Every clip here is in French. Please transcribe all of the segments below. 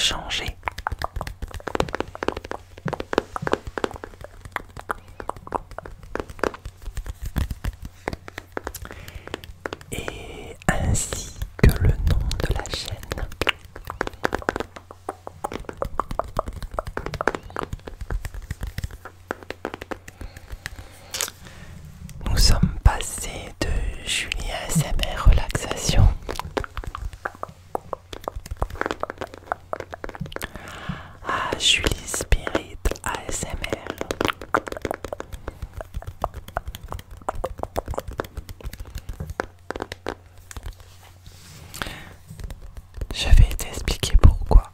changer. Et ainsi que le nom de la chaîne. Nous sommes passés de Julie ASMR Relaxation à Julie Spirit ASMR. Je vais t'expliquer pourquoi.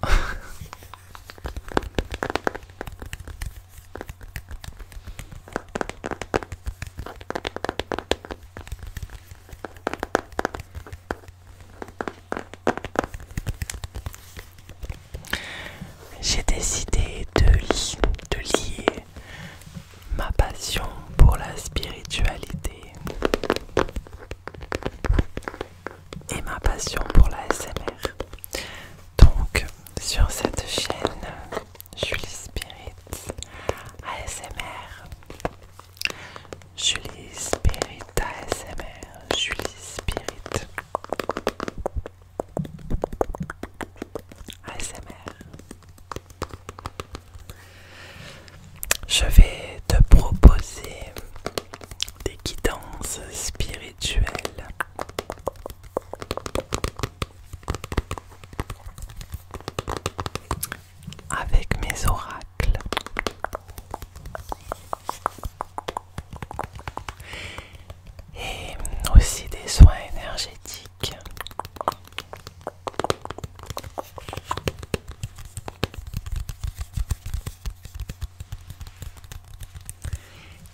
J'ai décidé de lier ma passion pour la spiritualité et ma passion pour la SMR. Donc, sur cette chaîne, Julie Spirit ASMR, Julie Spirit ASMR, Julie Spirit ASMR. Je vais te proposer des guidances spirituelles avec mes oracles et aussi des soins énergétiques.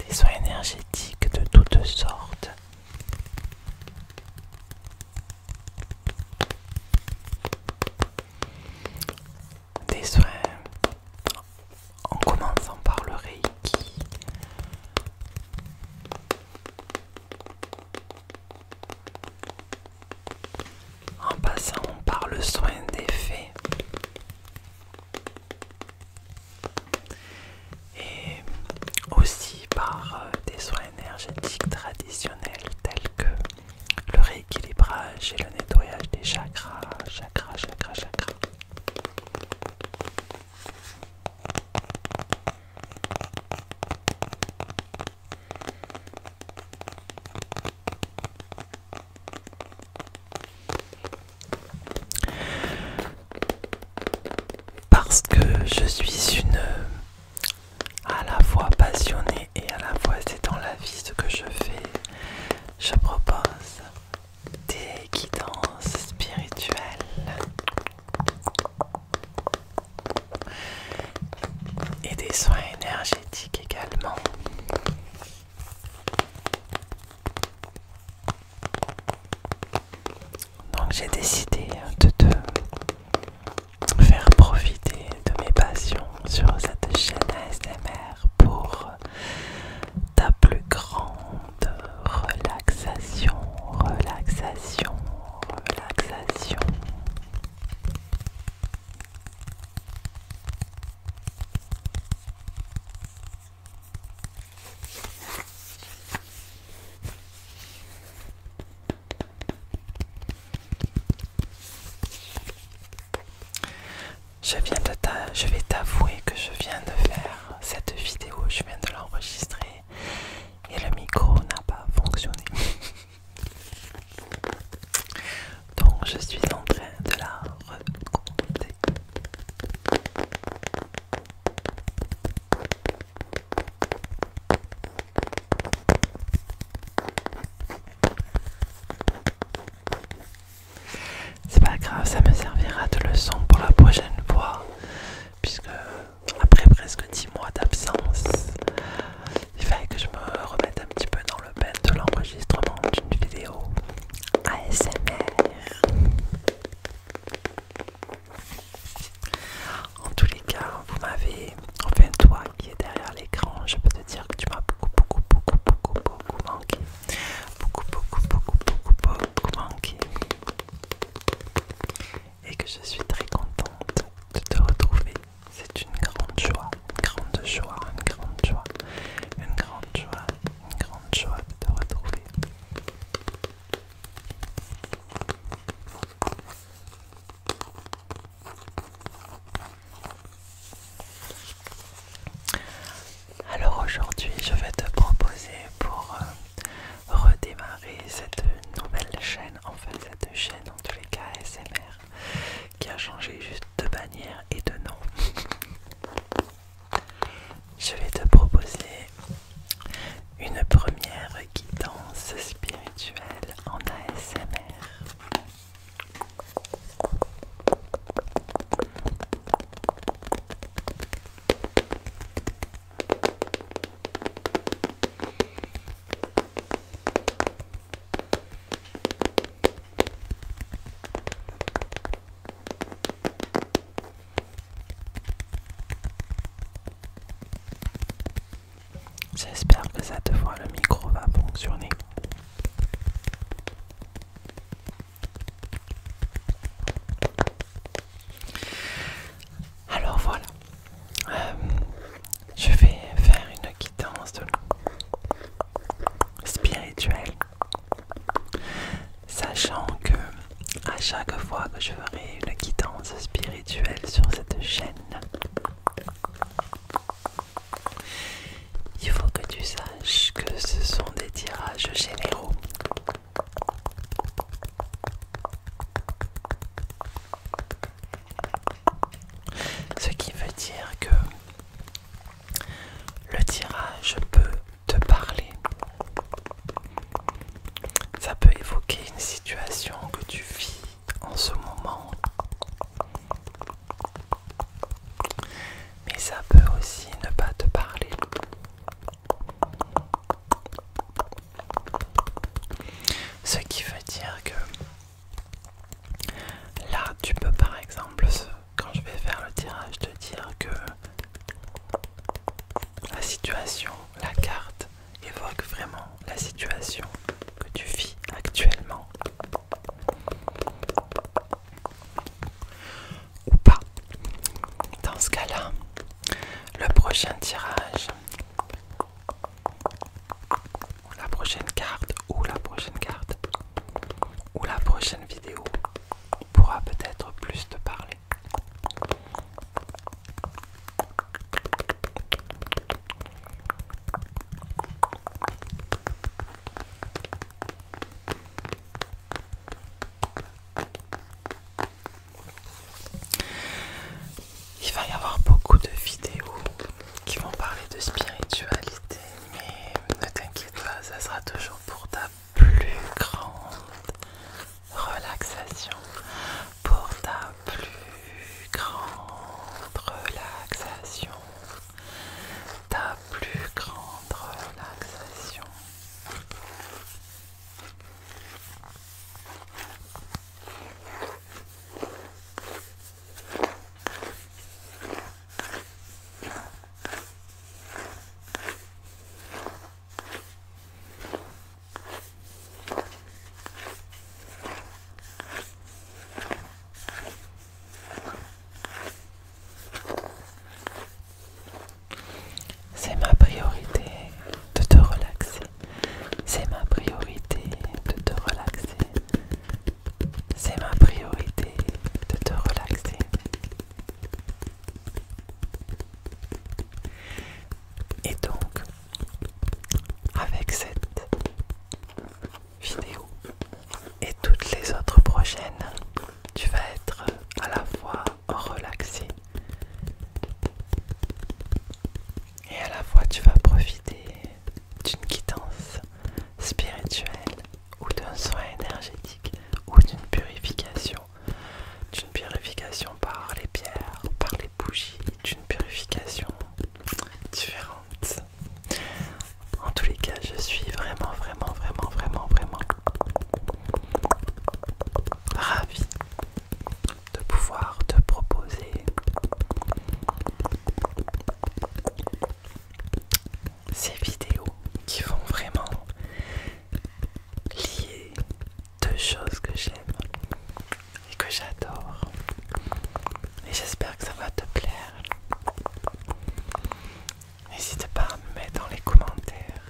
Des soins énergétiques de toutes sortes. Des soins en commençant par le Reiki, en passant par le soin des fées et aussi par des soins énergétiques traditionnels tels que le rééquilibrage et le nettoyage des chakras, chakras. Parce que je suis à la fois passionnée et à la fois c'est dans la vie ce que je fais. Je propose des guidances spirituelles et des soins énergétiques également. Donc j'ai décidé de te faire profiter de mes passions sur cette chaîne ASMR pour ta plus grande relaxation. Je vais t'avouer que je viens de faire cette vidéo, je viens de l'enregistrer et le micro n'a pas fonctionné. Donc je suis en train de la reconnecter. C'est pas grave, ça me servira de leçon pour la prochaine fois, puisque après presque 10 mois d'absence, fois le micro va fonctionner. Alors voilà, je vais faire une guidance spirituelle, sachant que à chaque fois que je ferai une guidance spirituelle sur cette chaîne, il faut que tu saches que ce sont des tirages généraux. Ce qui veut dire que le tirage peut te parler. Ça peut évoquer une situation que tu vis en ce moment. Mais ça peut aussi ne pas te parler. Ce qui veut dire que là, tu peux par exemple, quand je vais faire le tirage, te dire que la situation, la carte évoque vraiment la situation que tu vis actuellement. Ou pas. Dans ce cas-là, le prochain tirage, la prochaine carte, ou la prochaine vidéo pourra peut-être plus te parler. Il va y avoir beaucoup de vidéos qui vont parler de spiritualité, mais ne t'inquiète pas, ça sera toujours pour ta plus grande relaxation, pour ta plus grande relaxation, ta plus grande relaxation. C'est ma priorité de te relaxer. C'est ma priorité de te relaxer. C'est ma priorité de te relaxer. Et donc, avec cette vidéo et toutes les autres prochaines, tu vas être à la fois relaxé et à la fois tu vas profiter d'une guidance spirituelle ou d'un soin énergétique ou d'une purification par les pierres, par les bougies, d'une purification différente. En tous les cas, je suis vraiment ravi de pouvoir te proposer ces vidéos qui vont vraiment lier deux choses que j'aime et que j'adore. Et j'espère que ça va te plaire. N'hésite pas à me mettre dans les commentaires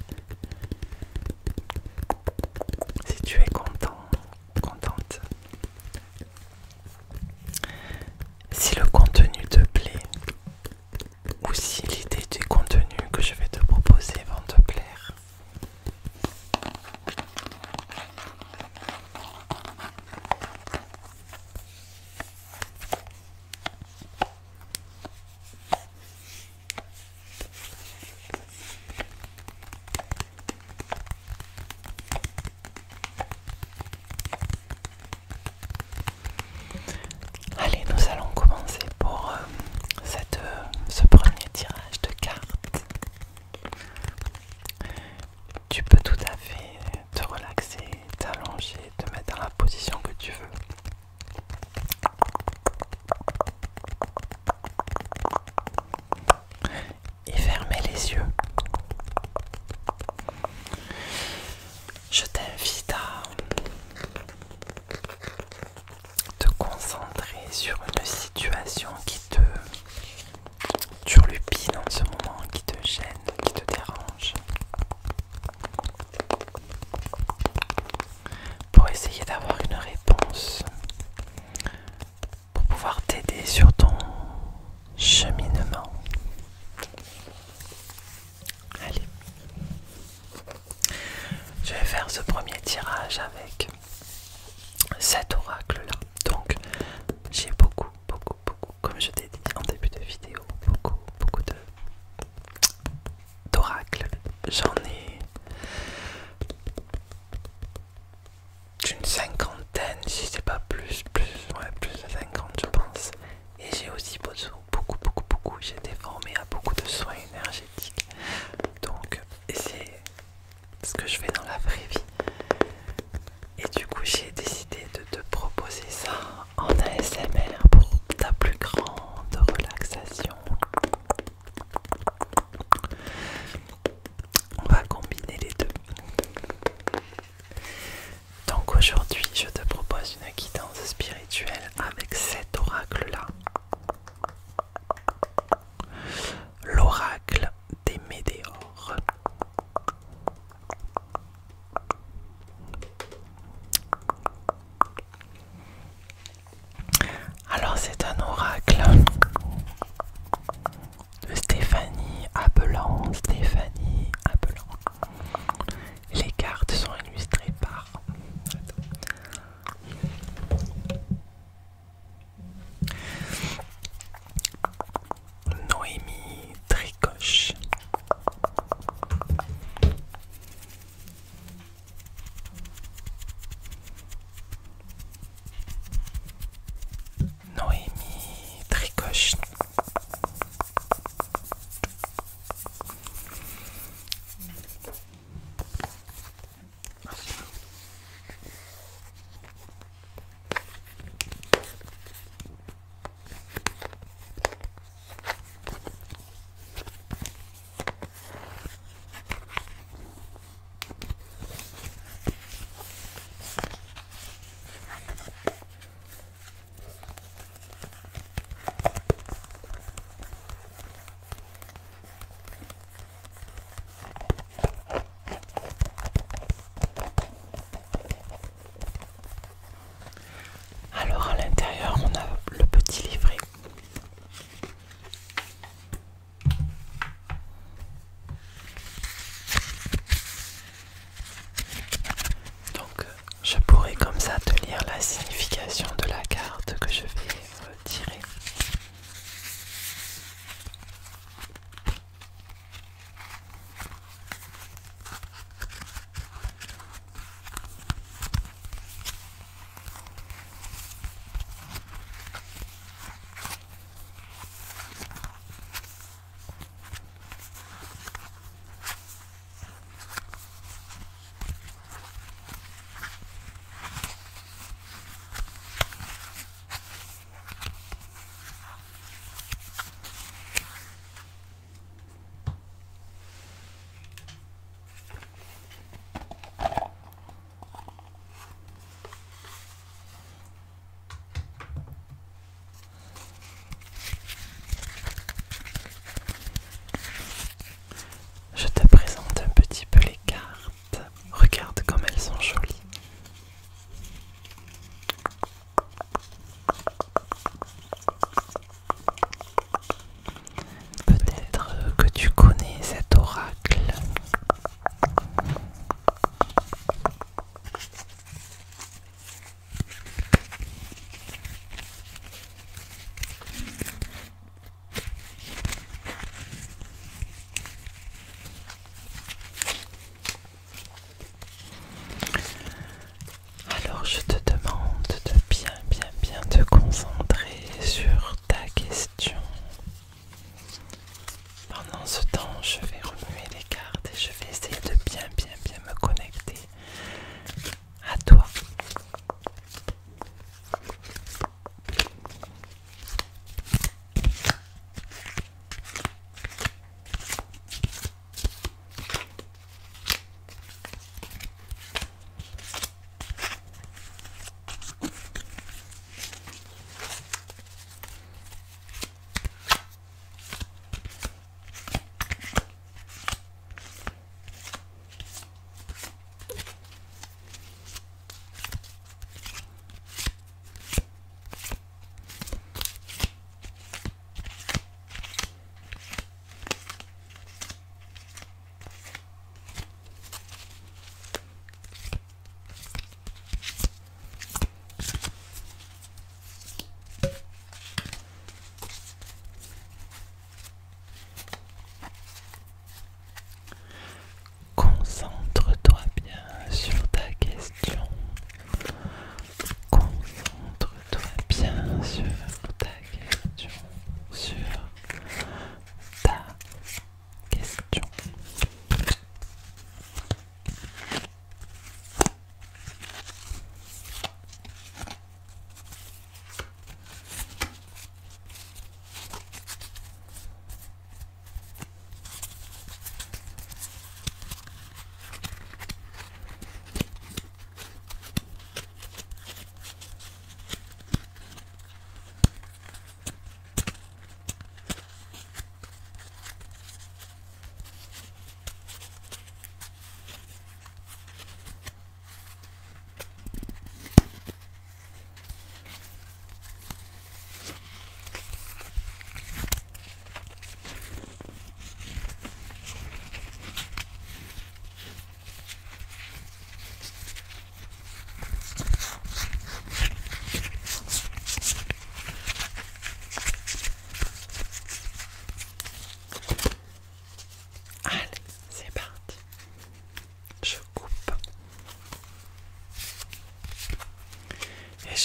si tu es content, contente. Si le contenu te plaît ou si l'idée du contenu que je vais te proposer va te plaire. sur une situation qui te turlupine en ce moment, qui te gêne, qui te dérange, pour essayer d'avoir une réponse, pour pouvoir t'aider sur ton cheminement. Allez, je vais faire ce premier tirage avec cet oracle là. Donc j'ai beaucoup, comme je t'ai dit en début de vidéo, beaucoup d'oracles. J'en ai une cinquantaine, si c'est pas plus de 50 je pense. Et j'ai aussi beaucoup, j'ai été formé à beaucoup de soins énergétiques. Donc, c'est ce que je fais dans la vraie vie. Et du coup, j'ai décidé de te proposer ça.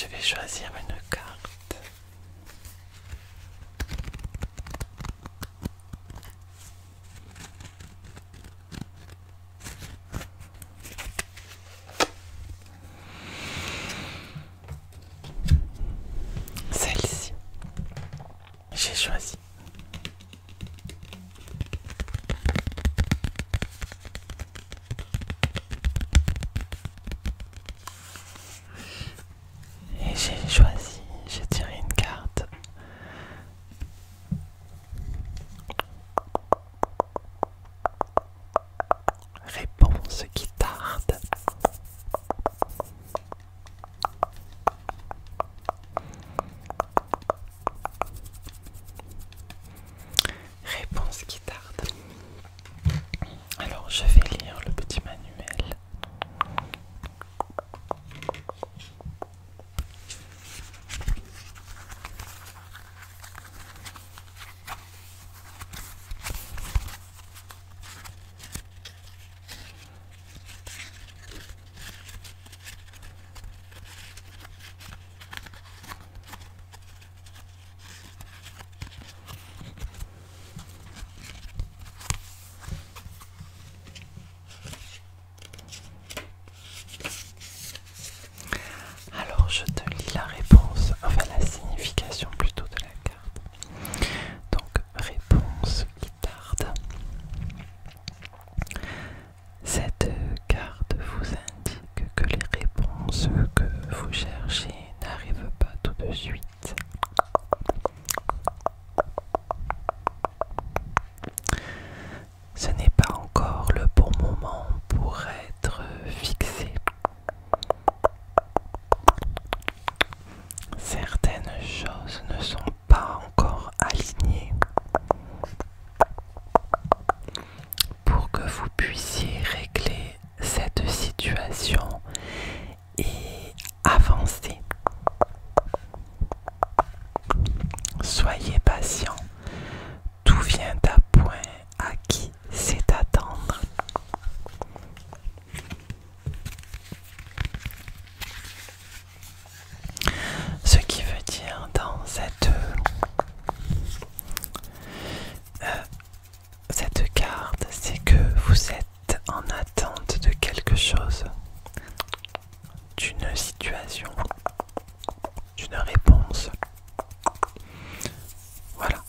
je vais choisir une carte. Celle-ci. J'ai choisi. Et j'ai choisi, j'ai tiré une carte. Réponse qui tarde. Réponse qui tarde. Alors je vais lire le petit manuel. Alors je te lis la réponse, enfin la signification plutôt de la carte. Donc réponse qui tarde. Cette carte vous indique que les réponses que vous cherchez n'arrivent pas tout de suite. Ce n'est pas encore le bon moment pour être fixé. Certaines choses ne sont pas encore alignées pour que vous puissiez régler cette situation et avancer. Soyez patient, tout vient à point acquis, c'est attendre. Ce qui veut dire dans cette carte, c'est que vous êtes en attente de quelque chose, d'une situation, d'une réponse. Voilà,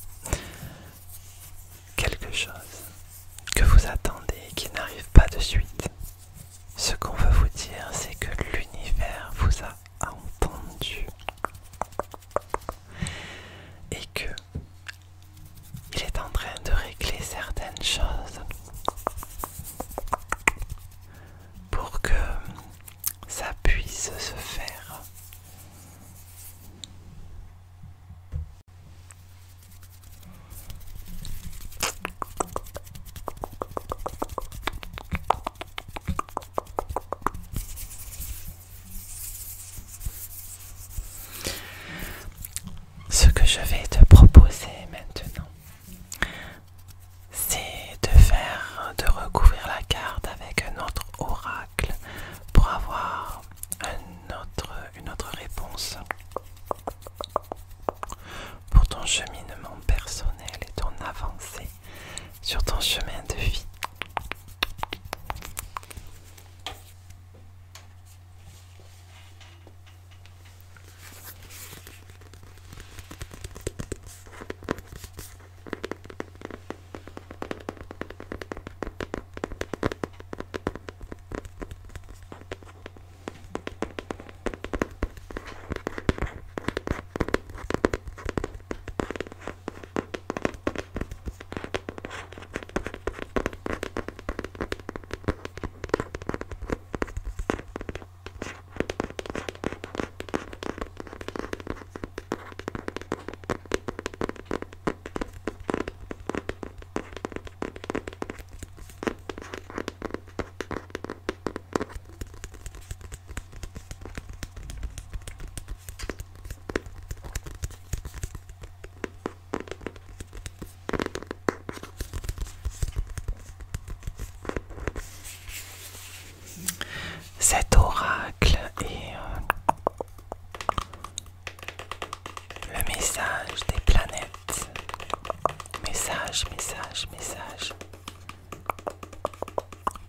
message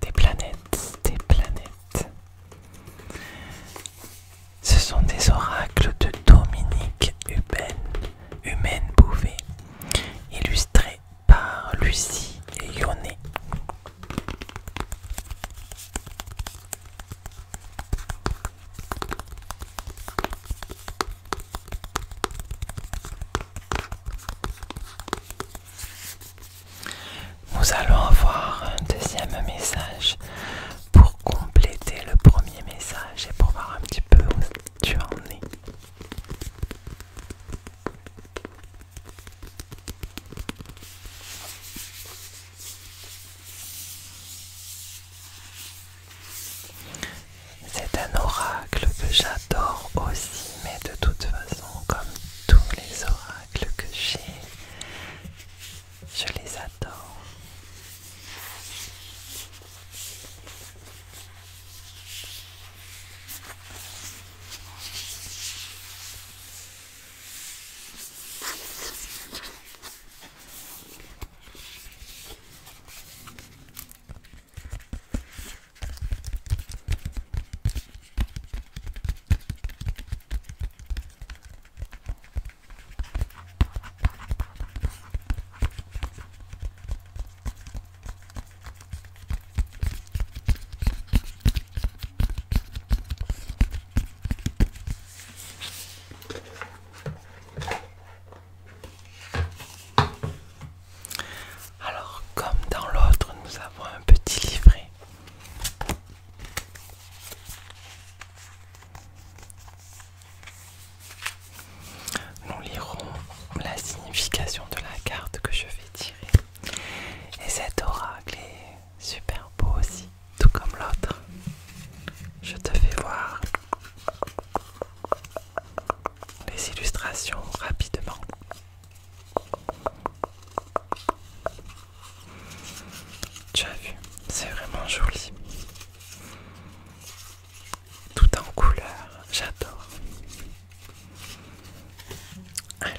des planètes, des planètes. Ce sont des oracles de Dominique Humaine Bouvet, illustrés par Lucie et Yoné. Nous allons avoir un deuxième message pour compléter le premier message et pour voir un petit peu où tu en es. C'est un oracle que j'adore aussi, mais de toute façon, comme tous les oracles que j'ai, je les adore. Alors, comme dans l'autre, nous avons un petit livret. Nous lirons la signification de la carte que je vais tirer. Et cet oracle est super beau aussi, tout comme l'autre. Je te fais voir les illustrations rapidement. Tu as vu, c'est vraiment joli. Tout en couleur, j'adore. Alors,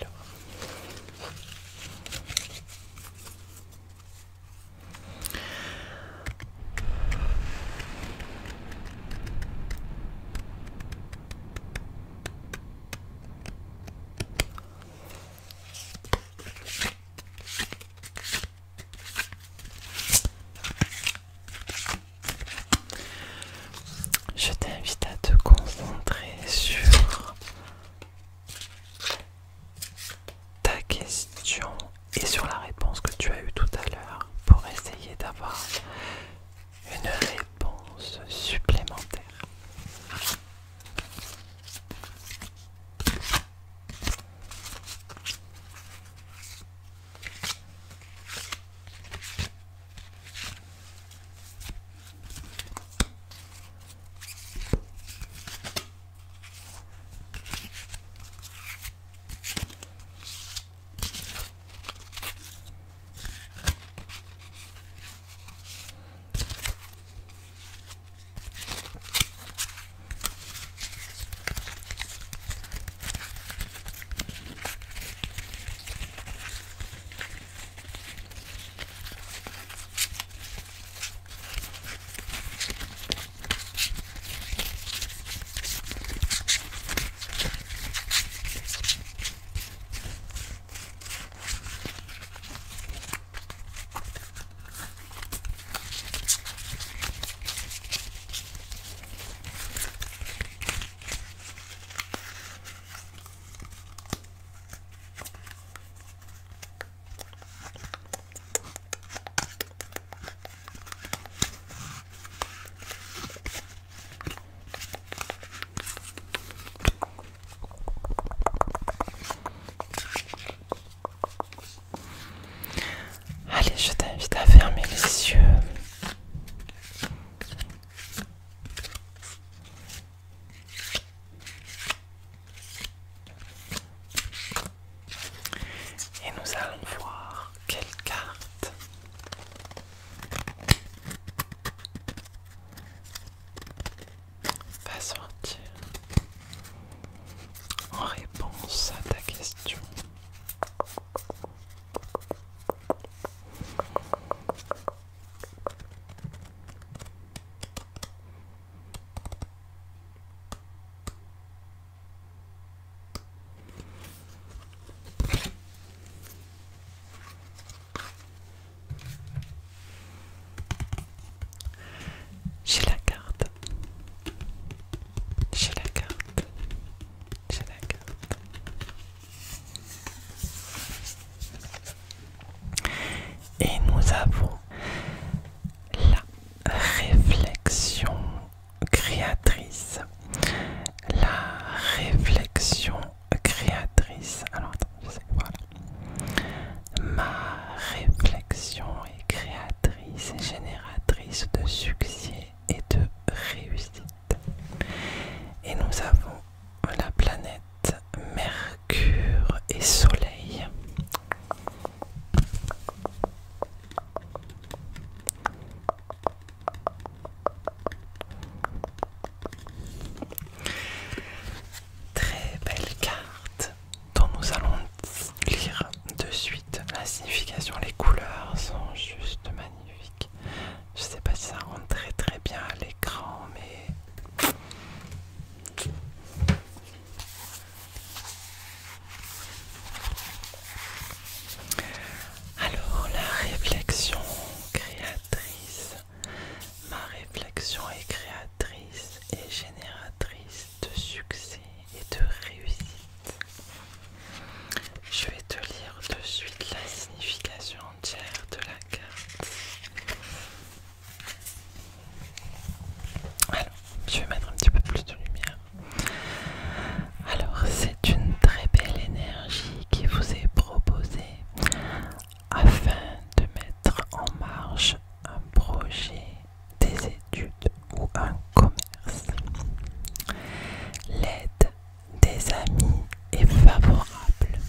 favorable.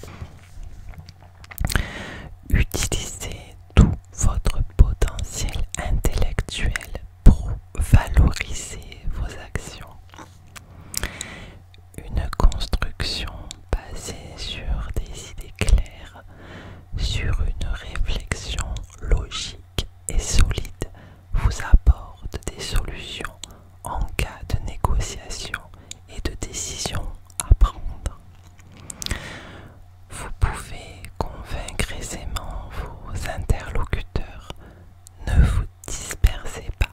Utilisez tout votre potentiel intellectuel pour valoriser vos actions. Une construction basée sur des idées claires, sur une réflexion logique et solide, vous apporte des solutions en cas de négociation et de décision à prendre. Vous pouvez convaincre aisément vos interlocuteurs. Ne vous dispersez pas.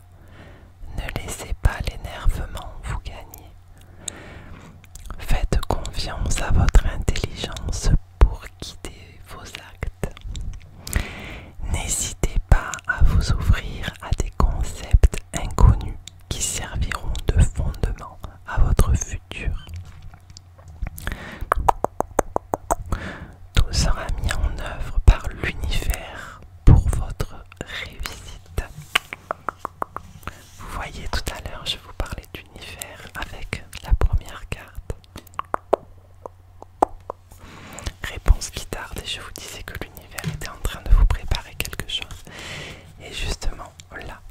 Ne laissez pas l'énervement vous gagner. Faites confiance à votre intelligence pour guider vos actes. N'hésitez pas à vous ouvrir à des concepts inconnus qui serviront de fondement à votre futur. Tout sera mis en œuvre par l'univers pour votre réussite. Vous voyez, tout à l'heure, je vous parlais d'univers avec la première carte. Réponse qui tarde et je vous disais que l'univers était en train de vous préparer quelque chose. Et justement, là,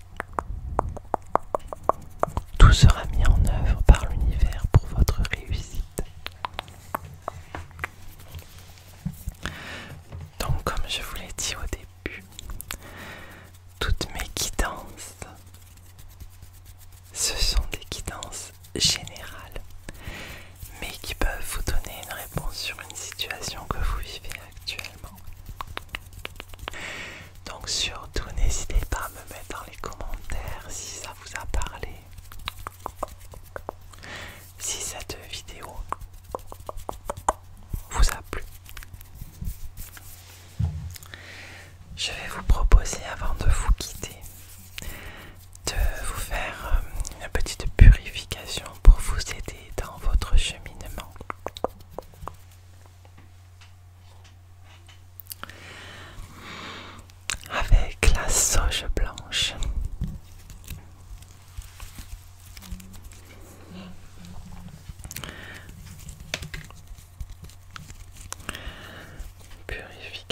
tout sera mis en œuvre par l'univers pour votre réussite. Donc, comme je vous l'ai dit au début, toutes mes guidances, ce sont des guidances générales, mais qui peuvent vous donner une réponse sur une situation que vous vivez actuellement. Donc surtout, n'hésitez pas à me mettre dans les commentaires si ça vous a parlé, si cette vidéo vous a plu. Je vais vous proposer, avant de vous quitter, de vous faire une petite purification pour vous aider dans votre cheminement. Avec la sauge blanche. Purification.